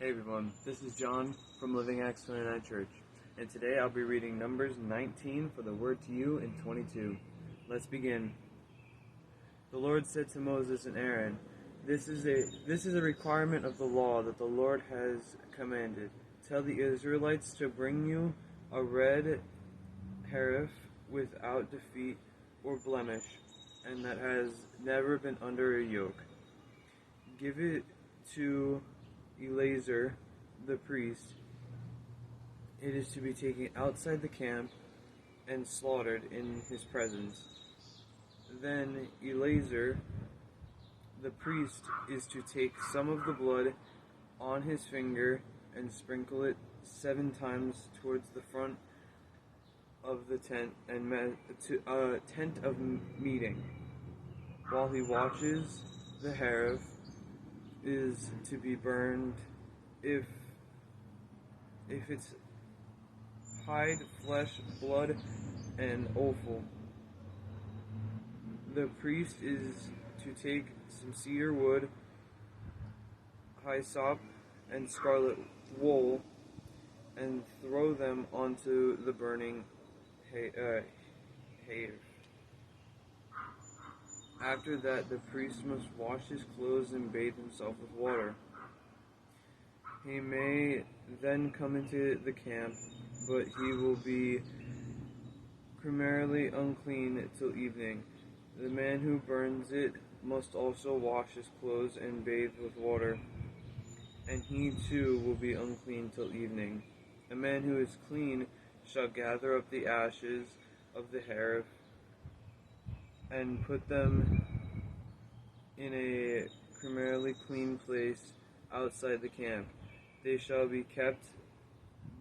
Hey everyone, this is John from Living Acts 29 Church, and today I'll be reading Numbers 19 for the Word to you in 22. Let's begin. The Lord said to Moses and Aaron, This is a requirement of the law that the Lord has commanded. Tell the Israelites to bring you a red heifer without defect or blemish, and that has never been under a yoke. Give it to Eleazar, the priest. It is to be taken outside the camp and slaughtered in his presence. Then Eleazar, the priest, is to take some of the blood on his finger and sprinkle it 7 times towards the front of the tent and tent of meeting. While he watches, the heifer is to be burned if it's hide, flesh, blood, and offal. The priest is to take some cedar wood, hyssop, and scarlet wool and throw them onto the burning heifer. After that, the priest must wash his clothes and bathe himself with water. He may then come into the camp, but he will be primarily unclean till evening. The man who burns it must also wash his clothes and bathe with water, and he too will be unclean till evening. A man who is clean shall gather up the ashes of the heifer and put them in a primarily clean place outside the camp. They shall be kept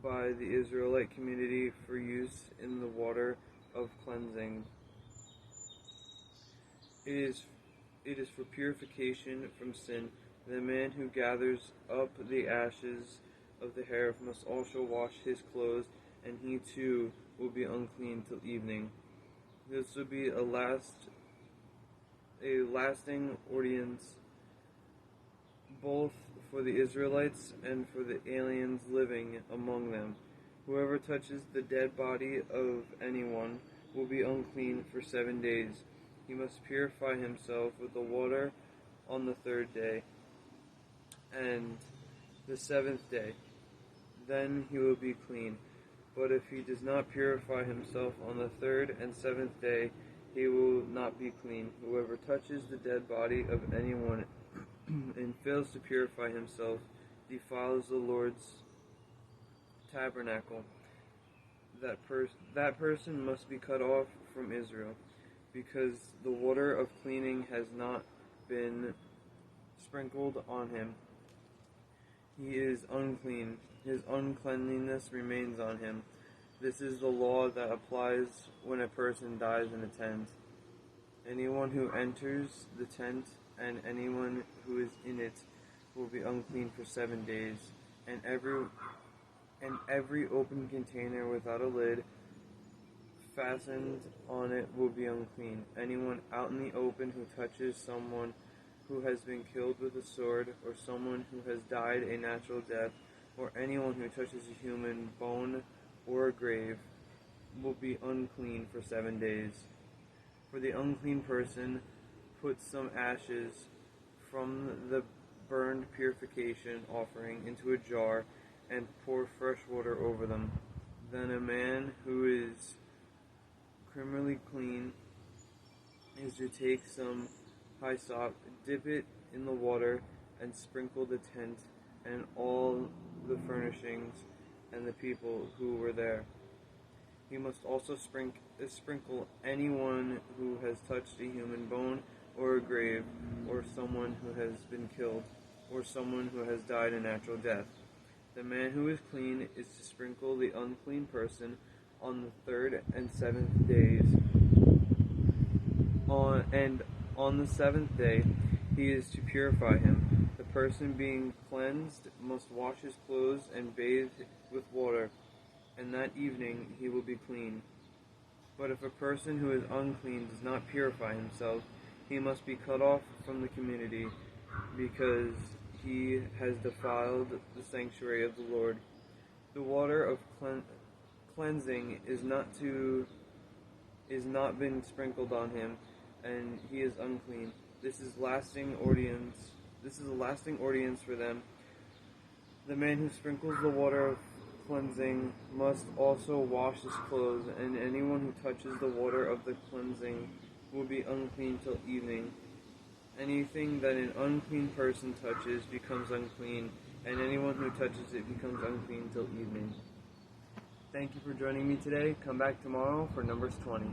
by the Israelite community for use in the water of cleansing. It is for purification from sin. The man who gathers up the ashes of the heifer must also wash his clothes, and he too will be unclean till evening. This will be a lasting ordinance both for the Israelites and for the aliens living among them. Whoever touches the dead body of anyone will be unclean for 7 days. He must purify himself with the water on the 3rd day and the 7th day. Then he will be clean. But if he does not purify himself on the 3rd and 7th day, he will not be clean. Whoever touches the dead body of anyone and fails to purify himself defiles the Lord's tabernacle. That person must be cut off from Israel, because the water of cleaning has not been sprinkled on him. He is unclean. His uncleanliness remains on him. This is the law that applies when a person dies in a tent. Anyone who enters the tent and anyone who is in it will be unclean for 7 days, and every open container without a lid fastened on it will be unclean. Anyone out in the open who touches someone who has been killed with a sword, or someone who has died a natural death, or anyone who touches a human bone or a grave will be unclean for 7 days. For the unclean person, put some ashes from the burned purification offering into a jar and pour fresh water over them. Then a man who is criminally clean is to take some hyssop, dip it in the water, and sprinkle the tent and all the furnishings and the people who were there. He must also sprinkle anyone who has touched a human bone or a grave, or someone who has been killed, or someone who has died a natural death. The man who is clean is to sprinkle the unclean person on the 3rd and 7th days. On the 7th day, he is to purify him. The person being cleansed must wash his clothes and bathe with water, and that evening he will be clean. But if a person who is unclean does not purify himself, he must be cut off from the community, because he has defiled the sanctuary of the Lord. The water of cleansing is not been sprinkled on him, and he is unclean. This is a lasting ordinance for them. The man who sprinkles the water of cleansing must also wash his clothes, and anyone who touches the water of the cleansing will be unclean till evening. Anything that an unclean person touches becomes unclean, and anyone who touches it becomes unclean till evening. Thank you for joining me today. Come back tomorrow for Numbers 20.